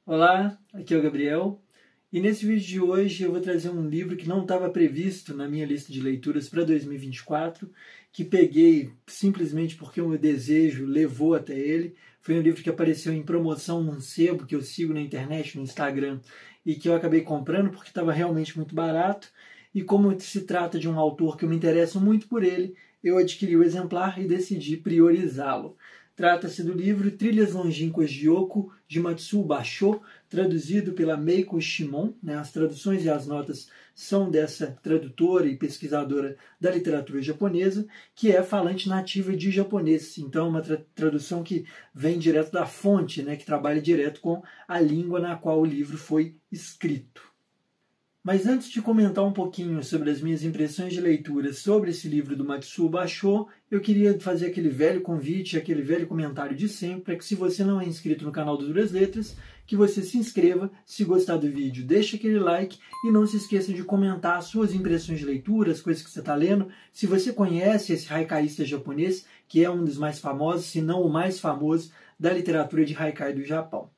Olá, aqui é o Gabriel e nesse vídeo de hoje eu vou trazer um livro que não estava previsto na minha lista de leituras para 2024, que peguei simplesmente porque o meu desejo levou até ele. Foi um livro que apareceu em promoção num sebo que eu sigo na internet, no Instagram, e que eu acabei comprando porque estava realmente muito barato. E como se trata de um autor que eu me interesso muito por ele, eu adquiri o exemplar e decidi priorizá-lo. Trata-se do livro Trilhas Longínquas de Yoko, de Matsuo Basho, traduzido pela Meiko Shimon. As traduções e as notas são dessa tradutora e pesquisadora da literatura japonesa, que é falante nativa de japonês. Então é uma tradução que vem direto da fonte, que trabalha direto com a língua na qual o livro foi escrito. Mas antes de comentar um pouquinho sobre as minhas impressões de leitura sobre esse livro do Matsuo Basho, eu queria fazer aquele velho convite, aquele velho comentário de sempre, para que se você não é inscrito no canal do Duras Letras, que você se inscreva, se gostar do vídeo, deixa aquele like e não se esqueça de comentar suas impressões de leitura, as coisas que você está lendo. Se você conhece esse haikaísta japonês, que é um dos mais famosos, se não o mais famoso, da literatura de haikai do Japão.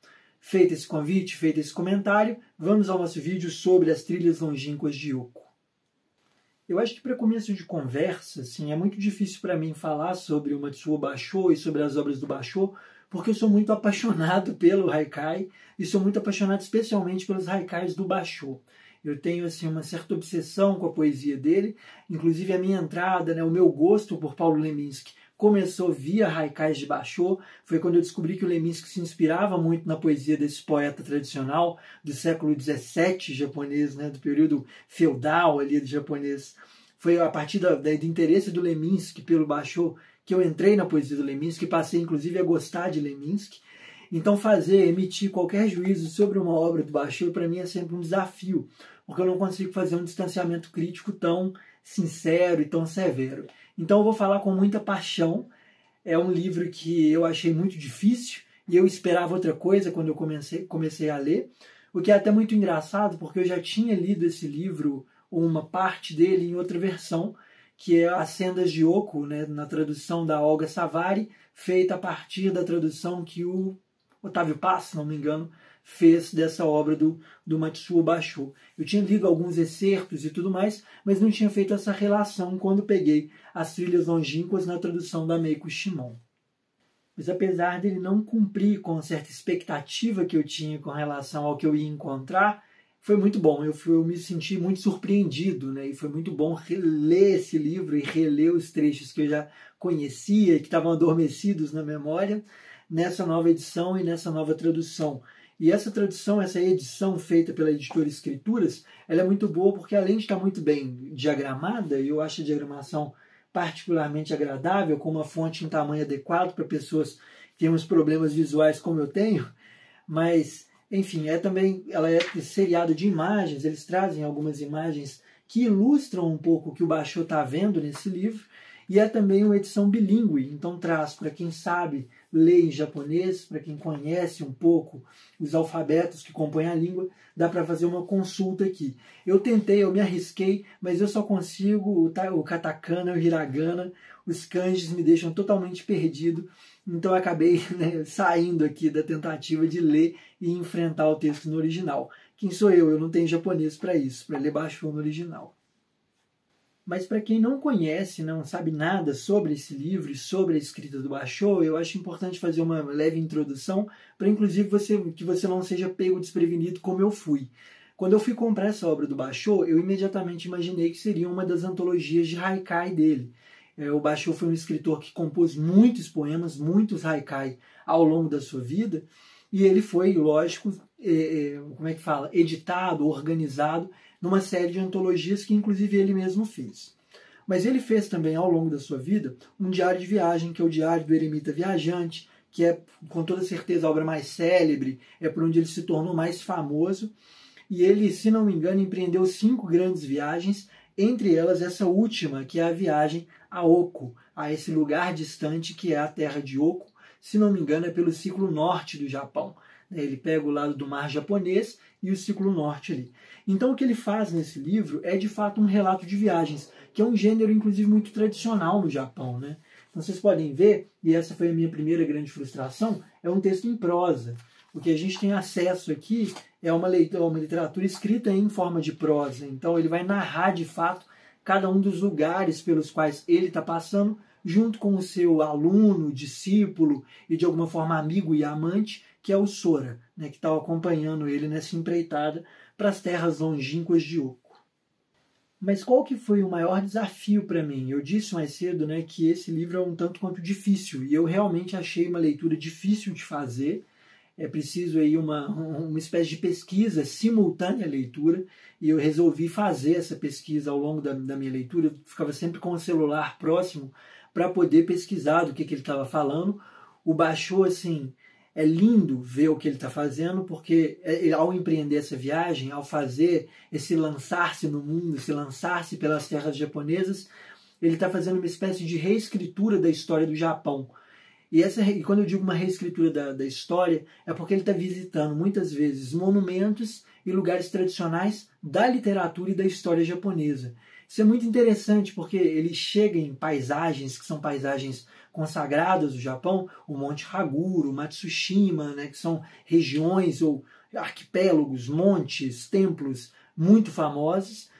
Feito esse convite, feito esse comentário, vamos ao nosso vídeo sobre as trilhas longínquas de Yoko. Eu acho que para começo de conversa, é muito difícil para mim falar sobre o Matsuo Basho e sobre as obras do Basho, porque eu sou muito apaixonado pelo haikai e sou muito apaixonado especialmente pelos haikais do Basho. Eu tenho uma certa obsessão com a poesia dele, inclusive a minha entrada, o meu gosto por Paulo Leminski começou via haikais de Basho. Foi quando eu descobri que o Leminski se inspirava muito na poesia desse poeta tradicional do século XVII japonês, do período feudal ali do japonês. Foi a partir do interesse do Leminski pelo Basho que eu entrei na poesia do Leminski e passei inclusive a gostar de Leminski. Então emitir qualquer juízo sobre uma obra do Basho para mim é sempre um desafio, porque eu não consigo fazer um distanciamento crítico tão sincero e tão severo. Então eu vou falar com muita paixão. É um livro que eu achei muito difícil e eu esperava outra coisa quando eu comecei a ler, o que é até muito engraçado, porque eu já tinha lido esse livro, uma parte dele, em outra versão, que é As Sendas de Yoko, na tradução da Olga Savari, feita a partir da tradução que o Otávio Paz, se não me engano, fez dessa obra do Matsuo Basho. Eu tinha lido alguns excertos e tudo mais, mas não tinha feito essa relação quando peguei As Trilhas Longínquas na tradução da Meiko Shimon. Mas apesar dele não cumprir com certa expectativa que eu tinha com relação ao que eu ia encontrar, foi muito bom. Eu me senti muito surpreendido, e foi muito bom ler esse livro e reler os trechos que eu já conhecia e que estavam adormecidos na memória, nessa nova edição e nessa nova tradução. E essa tradução, essa edição feita pela editora Escrituras, ela é muito boa porque, além de estar muito bem diagramada, e eu acho a diagramação particularmente agradável, com uma fonte em tamanho adequado para pessoas que têm uns problemas visuais como eu tenho, mas, enfim, ela é seriada de imagens. Eles trazem algumas imagens que ilustram um pouco o que o Basho está vendo nesse livro, e é também uma edição bilíngue, então traz para quem sabe ler em japonês, para quem conhece um pouco os alfabetos que compõem a língua, dá para fazer uma consulta aqui. Eu me arrisquei, mas eu só consigo o katakana, o hiragana, os kanjis me deixam totalmente perdido, então eu acabei saindo aqui da tentativa de ler e enfrentar o texto no original. Quem sou eu? Eu não tenho japonês para isso, para ler Basho no original. Mas para quem não conhece, não sabe nada sobre esse livro e sobre a escrita do Basho, eu acho importante fazer uma leve introdução para, inclusive, que você não seja pego desprevenido como eu fui. Quando eu fui comprar essa obra do Basho, eu imediatamente imaginei que seria uma das antologias de haikai dele. O Basho foi um escritor que compôs muitos poemas, muitos haikai ao longo da sua vida, e ele foi, lógico, editado, organizado numa série de antologias que inclusive ele mesmo fez. Mas ele fez também ao longo da sua vida um diário de viagem, que é o Diário do Eremita Viajante, que é com toda certeza a obra mais célebre, é por onde ele se tornou mais famoso. E ele, se não me engano, empreendeu 5 grandes viagens, entre elas essa última, que é a viagem a Oko, a esse lugar distante que é a terra de Oko. Se não me engano, é pelo ciclo norte do Japão. Ele pega o lado do mar japonês e o ciclo norte ali. Então o que ele faz nesse livro é de fato um relato de viagens, que é um gênero inclusive muito tradicional no Japão. Então vocês podem ver, e essa foi a minha primeira grande frustração, é um texto em prosa. O que a gente tem acesso aqui é uma literatura escrita em forma de prosa. Então ele vai narrar de fato cada um dos lugares pelos quais ele está passando, junto com o seu aluno, discípulo e de alguma forma amigo e amante, que é o Sora, né, que está acompanhando ele nessa empreitada para as terras longínquas de Oco. Mas qual que foi o maior desafio para mim? Eu disse mais cedo, né, que esse livro é um tanto quanto difícil, e eu realmente achei uma leitura difícil de fazer. É preciso aí uma espécie de pesquisa simultânea à leitura, e eu resolvi fazer essa pesquisa ao longo da minha leitura. Eu ficava sempre com o celular próximo para poder pesquisar do que ele estava falando. O Basho, assim, é lindo ver o que ele está fazendo, porque ao empreender essa viagem, ao fazer esse lançar-se no mundo, esse lançar-se pelas terras japonesas, ele está fazendo uma espécie de reescritura da história do Japão. E quando eu digo uma reescritura da história, é porque ele está visitando muitas vezes monumentos e lugares tradicionais da literatura e da história japonesa. Isso é muito interessante porque ele chega em paisagens que são paisagens consagradas do Japão, o Monte Haguro, o Matsushima, né, que são regiões ou arquipélagos, montes, templos muito famosos.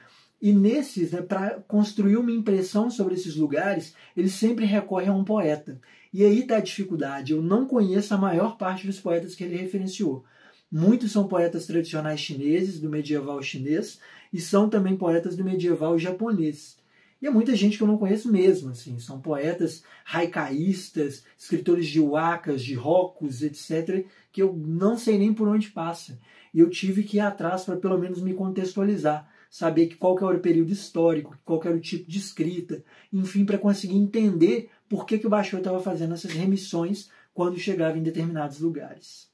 E nesses, né, para construir uma impressão sobre esses lugares, ele sempre recorre a um poeta. E aí está a dificuldade. Eu não conheço a maior parte dos poetas que ele referenciou. Muitos são poetas tradicionais chineses, do medieval chinês, e são também poetas do medieval japonês. E é muita gente que eu não conheço mesmo. Assim. São poetas haikaístas, escritores de wakas, de hokus, etc., que eu não sei nem por onde passa. E eu tive que ir atrás para pelo menos me contextualizar, saber qual que era o período histórico, qual que era o tipo de escrita, enfim, para conseguir entender por que o Basho estava fazendo essas remissões quando chegava em determinados lugares.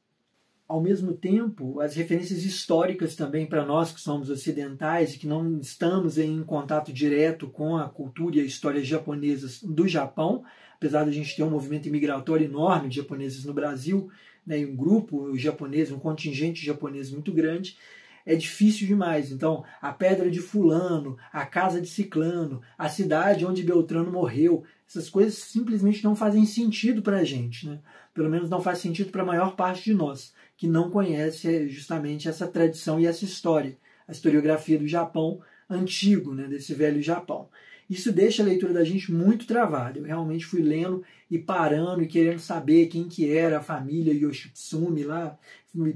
Ao mesmo tempo, as referências históricas também para nós que somos ocidentais e que não estamos em contato direto com a cultura e a história japonesas do Japão, apesar de a gente ter um movimento imigratório enorme de japoneses no Brasil, né, um grupo japonês, um contingente japonês muito grande, é difícil demais. Então, a pedra de fulano, a casa de ciclano, a cidade onde Beltrano morreu, essas coisas simplesmente não fazem sentido para a gente, né? Pelo menos não faz sentido para a maior parte de nós, que não conhece justamente essa tradição e essa história, a historiografia do Japão antigo, né, desse velho Japão. Isso deixa a leitura da gente muito travada. Eu realmente fui lendo e parando e querendo saber quem que era a família Yoshitsune lá,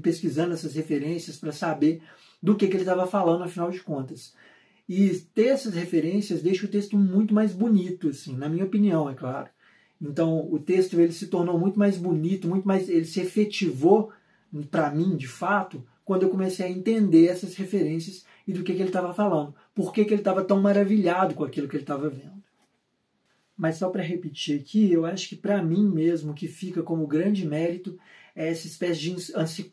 pesquisando essas referências para saber do que ele estava falando, afinal de contas. E ter essas referências deixa o texto muito mais bonito, assim, na minha opinião, é claro. Então, o texto ele se tornou muito mais bonito, muito mais, ele se efetivou para mim, de fato, quando eu comecei a entender essas referências e do que ele estava falando. Por que ele estava tão maravilhado com aquilo que ele estava vendo. Mas só para repetir aqui, eu acho que para mim mesmo, o que fica como grande mérito é essa espécie de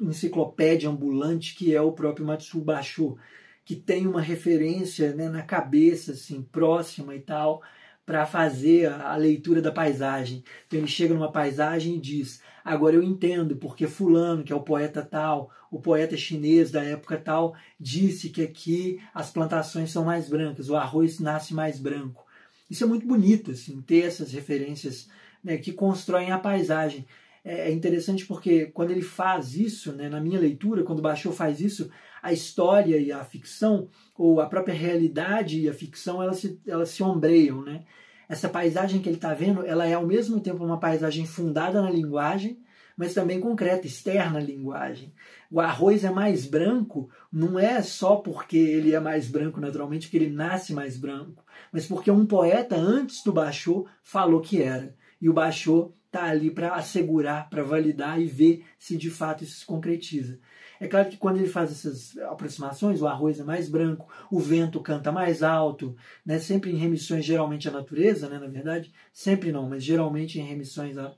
enciclopédia ambulante que é o próprio Matsuo Basho, que tem uma referência, né, na cabeça, assim, próxima e tal, para fazer a leitura da paisagem. Então ele chega numa paisagem e diz: agora eu entendo porque fulano, que é o poeta tal, o poeta chinês da época tal, disse que aqui as plantações são mais brancas, o arroz nasce mais branco. Isso é muito bonito, assim, ter essas referências, né, que constroem a paisagem. É interessante porque quando ele faz isso, né, na minha leitura, quando o Basho faz isso, a história e a ficção, ou a própria realidade e a ficção, elas se ombreiam, né? Essa paisagem que ele está vendo, ela é ao mesmo tempo uma paisagem fundada na linguagem, mas também concreta, externa à linguagem. O arroz é mais branco, não é só porque ele é mais branco naturalmente, porque ele nasce mais branco, mas porque um poeta antes do Basho falou que era. E o Basho está ali para assegurar, para validar e ver se de fato isso se concretiza. É claro que quando ele faz essas aproximações, o arroz é mais branco, o vento canta mais alto, né? Sempre em remissões geralmente à natureza, né? Na verdade, sempre não, mas geralmente em remissões à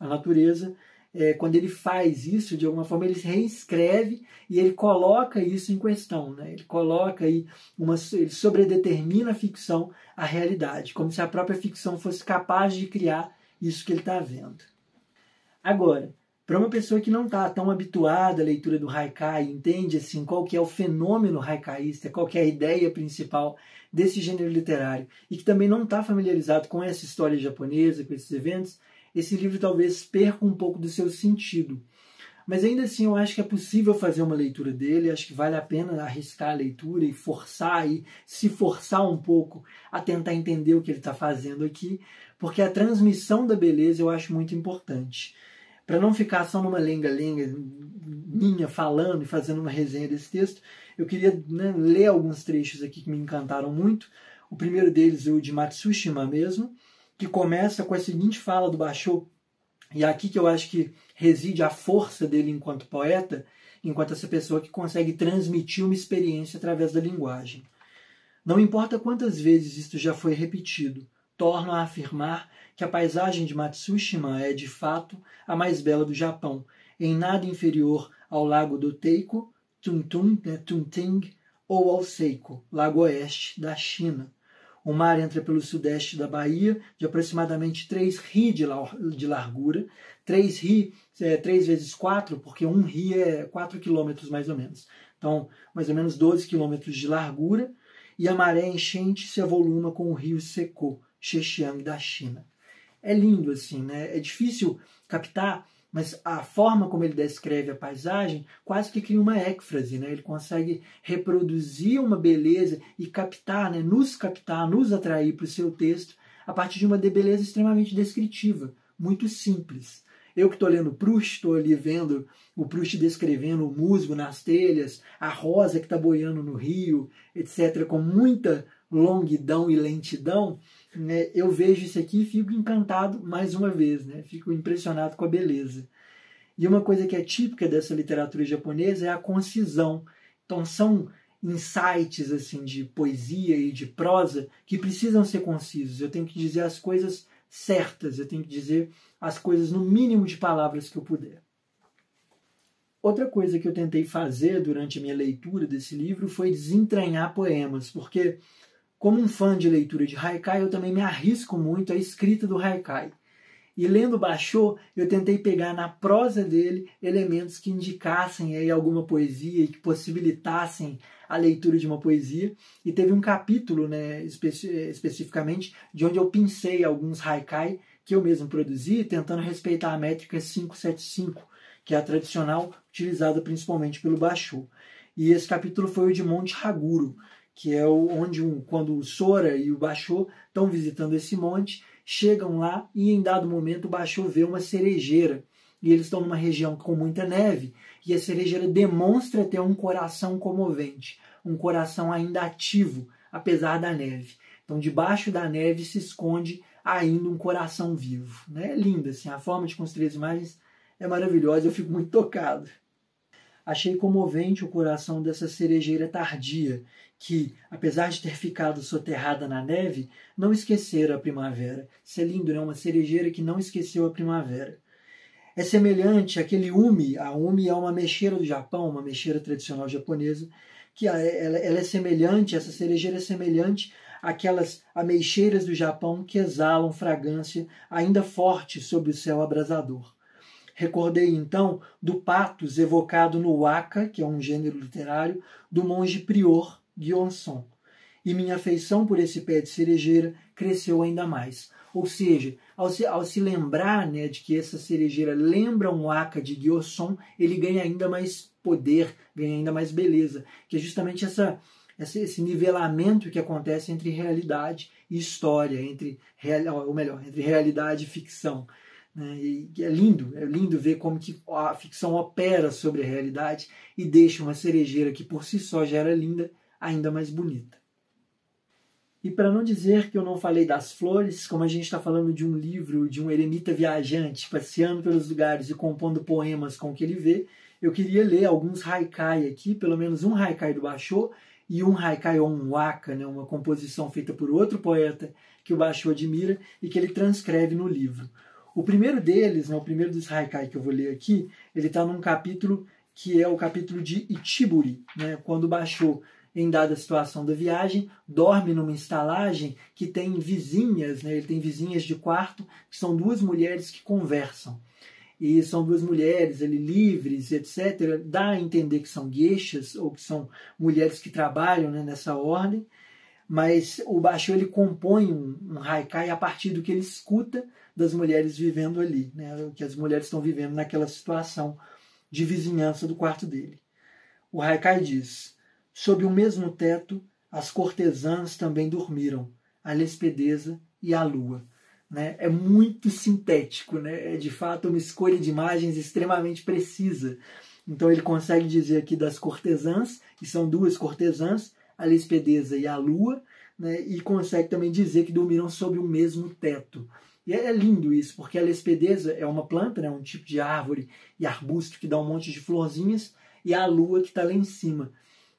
natureza. Quando ele faz isso, de alguma forma ele reescreve e ele coloca isso em questão, né? Ele coloca aí ele sobredetermina a ficção à realidade, como se a própria ficção fosse capaz de criar isso que ele está vendo. Agora, para uma pessoa que não está tão habituada à leitura do haikai, entende assim qual que é o fenômeno haikaísta, qual que é a ideia principal desse gênero literário, e que também não está familiarizado com essa história japonesa, com esses eventos, esse livro talvez perca um pouco do seu sentido. Mas ainda assim eu acho que é possível fazer uma leitura dele, acho que vale a pena arriscar a leitura e forçar, e se forçar um pouco a tentar entender o que ele está fazendo aqui, porque a transmissão da beleza eu acho muito importante. Para não ficar só numa lenga-lenga minha falando e fazendo uma resenha desse texto, eu queria, né, ler alguns trechos aqui que me encantaram muito. O primeiro deles é o de Matsushima mesmo, que começa com a seguinte fala do Basho, e é aqui que eu acho que reside a força dele enquanto poeta, enquanto essa pessoa que consegue transmitir uma experiência através da linguagem. Não importa quantas vezes isto já foi repetido, torno a afirmar que a paisagem de Matsushima é, de fato, a mais bela do Japão, em nada inferior ao lago do Teiko, Tunting, ou ao Seiko, lago oeste da China. O mar entra pelo sudeste da Bahia, de aproximadamente 3 ri de largura. 3 ri, 3 vezes 4, porque um ri é 4 quilômetros mais ou menos. Então, mais ou menos 12 quilômetros de largura. E a maré enchente se avoluma com o rio Seco, Xexiang da China. É lindo assim, né? É difícil captar, mas a forma como ele descreve a paisagem quase que cria uma êxfrase, né? Ele consegue reproduzir uma beleza e captar, né? Nos atrair para o seu texto a partir de uma beleza extremamente descritiva, muito simples. Eu que estou lendo Proust, estou ali vendo o Proust descrevendo o musgo nas telhas, a rosa que está boiando no rio, etc., com muita longuidão e lentidão, né? Eu vejo isso aqui e fico encantado mais uma vez, né? Fico impressionado com a beleza. E uma coisa que é típica dessa literatura japonesa é a concisão. Então são insights assim de poesia e de prosa que precisam ser concisos. Eu tenho que dizer as coisas certas, eu tenho que dizer as coisas no mínimo de palavras que eu puder. Outra coisa que eu tentei fazer durante a minha leitura desse livro foi desentranhar poemas, porque como um fã de leitura de haikai, eu também me arrisco muito à escrita do haikai. E lendo Basho, eu tentei pegar na prosa dele elementos que indicassem aí alguma poesia e que possibilitassem a leitura de uma poesia. E teve um capítulo, né, especificamente, de onde eu pincei alguns haikai que eu mesmo produzi, tentando respeitar a métrica 575, que é a tradicional utilizada principalmente pelo Basho. E esse capítulo foi o de Monte Haguro, que é onde quando o Sora e o Basho estão visitando esse monte, chegam lá e em dado momento o Basho vê uma cerejeira. E eles estão numa região com muita neve e a cerejeira demonstra ter um coração comovente, um coração ainda ativo, apesar da neve. Então debaixo da neve se esconde ainda um coração vivo. Né? É lindo, assim, a forma de construir as imagens é maravilhosa, eu fico muito tocado. Achei comovente o coração dessa cerejeira tardia, que, apesar de ter ficado soterrada na neve, não esquecera a primavera. Isso é lindo, né? Uma cerejeira que não esqueceu a primavera. É semelhante àquele umi. A umi é uma mexeira do Japão, uma mexeira tradicional japonesa, que ela é semelhante, essa cerejeira é semelhante àquelas ameixeiras do Japão que exalam fragrância ainda forte sob o céu abrasador. Recordei, então, do pathos evocado no waka, que é um gênero literário, do monge prior Gyeonson. E minha afeição por esse pé de cerejeira cresceu ainda mais. Ou seja, ao se lembrar, né, de que essa cerejeira lembra um waka de Gyeonson, ele ganha ainda mais poder, ganha ainda mais beleza, que é justamente esse nivelamento que acontece entre realidade e história, entre realidade e ficção. E é lindo ver como que a ficção opera sobre a realidade e deixa uma cerejeira que por si só já era linda, ainda mais bonita. E para não dizer que eu não falei das flores, como a gente está falando de um livro de um eremita viajante, passeando pelos lugares e compondo poemas com o que ele vê, eu queria ler alguns haikai aqui, pelo menos um haikai do Basho e um haikai ou um waka, né, uma composição feita por outro poeta que o Basho admira e que ele transcreve no livro. O primeiro deles, né, o primeiro dos haikai que eu vou ler aqui, ele está num capítulo que é o capítulo de Ichiburi, né, quando o Basho, em dada situação da viagem, dorme numa estalagem que tem vizinhas, né, ele tem vizinhas de quarto, que são duas mulheres que conversam. E são duas mulheres ali livres, etc. Dá a entender que são geishas, ou que são mulheres que trabalham, né, nessa ordem. Mas o Basho ele compõe um haikai a partir do que ele escuta das mulheres vivendo ali, né? Que as mulheres estão vivendo naquela situação de vizinhança do quarto dele. O haikai diz: sob o mesmo teto, as cortesãs também dormiram, a Lespedeza e a lua. Né? É muito sintético, né? É de fato uma escolha de imagens extremamente precisa. Então ele consegue dizer aqui das cortesãs, e são duas cortesãs, a Lespedeza e a lua, né? E consegue também dizer que dormiram sob o mesmo teto. E é lindo isso, porque a Lespedeza é uma planta, né? Um tipo de árvore e arbusto que dá um monte de florzinhas, e a lua que está lá em cima.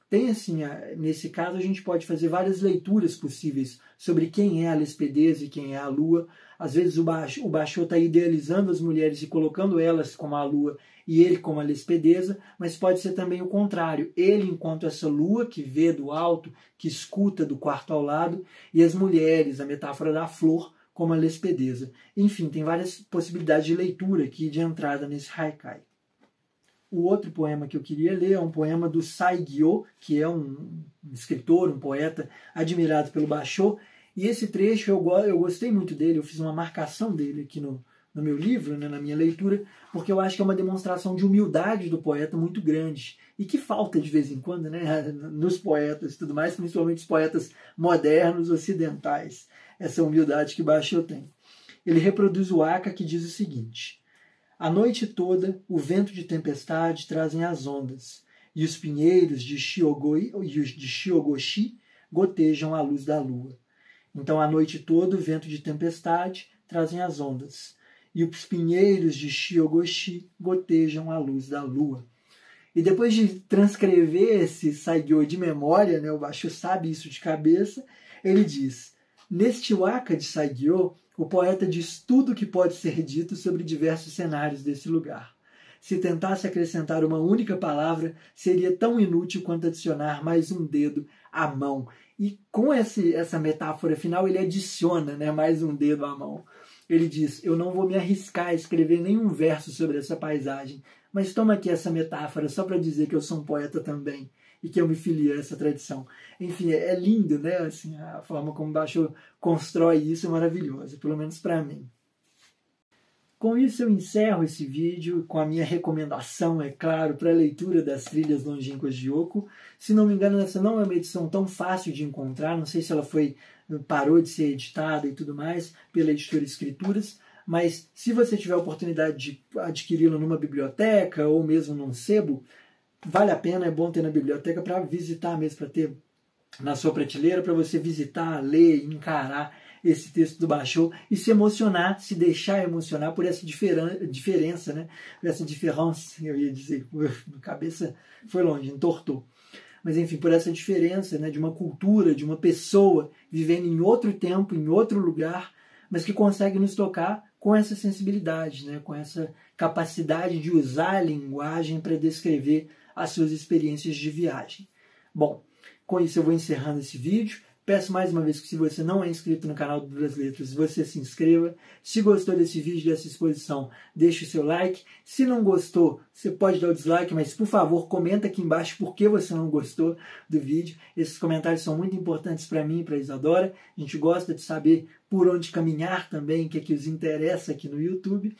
Tem assim, nesse caso a gente pode fazer várias leituras possíveis sobre quem é a Lespedeza e quem é a lua. Às vezes o Basho está idealizando as mulheres e colocando elas como a lua e ele como a Lespedeza, mas pode ser também o contrário. Ele enquanto essa lua que vê do alto, que escuta do quarto ao lado, e as mulheres, a metáfora da flor, como a Lespedeza. Enfim, tem várias possibilidades de leitura aqui, de entrada nesse haikai. O outro poema que eu queria ler é um poema do Saigyo, que é um escritor, um poeta admirado pelo Basho. E esse trecho eu gostei muito dele, eu fiz uma marcação dele aqui no meu livro, né, na minha leitura, porque eu acho que é uma demonstração de humildade do poeta muito grande. E que falta de vez em quando, né, nos poetas e tudo mais, principalmente os poetas modernos, ocidentais. Essa humildade que Basho tem. Ele reproduz o Aka, que diz o seguinte: a noite toda, o vento de tempestade trazem as ondas, e os pinheiros de Shiogoshi gotejam a luz da lua. Então, a noite toda, o vento de tempestade trazem as ondas, e os pinheiros de Shiogoshi gotejam a luz da lua. E depois de transcrever esse Saigyo de memória, né, o Basho sabe isso de cabeça, ele diz: neste waka de Saigyo, o poeta diz tudo o que pode ser dito sobre diversos cenários desse lugar. Se tentasse acrescentar uma única palavra, seria tão inútil quanto adicionar mais um dedo à mão. E com essa metáfora final, ele adiciona, né, mais um dedo à mão. Ele diz: eu não vou me arriscar a escrever nenhum verso sobre essa paisagem, mas toma aqui essa metáfora só para dizer que eu sou um poeta também e que eu me filio a essa tradição. Enfim, é lindo, né? Assim, a forma como Basho constrói isso é maravilhosa, pelo menos para mim. Com isso eu encerro esse vídeo com a minha recomendação, é claro, para a leitura das trilhas longínquas de Yoko. Se não me engano, essa não é uma edição tão fácil de encontrar, não sei se ela parou de ser editada e tudo mais pela editora Escrituras, mas se você tiver a oportunidade de adquiri-la numa biblioteca ou mesmo num sebo, vale a pena, é bom ter na biblioteca para visitar mesmo, para ter na sua prateleira, para você visitar, ler, encarar esse texto do Basho e se emocionar, se deixar emocionar por essa diferença, né? Por essa diferença, eu ia dizer, a cabeça foi longe, entortou. Mas enfim, por essa diferença, né, de uma cultura, de uma pessoa vivendo em outro tempo, em outro lugar, mas que consegue nos tocar com essa sensibilidade, né, com essa capacidade de usar a linguagem para descrever as suas experiências de viagem. Bom, com isso eu vou encerrando esse vídeo. Peço mais uma vez que, se você não é inscrito no canal do Duras Letras, você se inscreva. Se gostou desse vídeo, dessa exposição, deixe o seu like. Se não gostou, você pode dar o dislike, mas por favor, comenta aqui embaixo por que você não gostou do vídeo. Esses comentários são muito importantes para mim e para a Isadora. A gente gosta de saber por onde caminhar também, o que é que os interessa aqui no YouTube.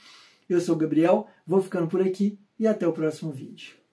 Eu sou o Gabriel, vou ficando por aqui e até o próximo vídeo.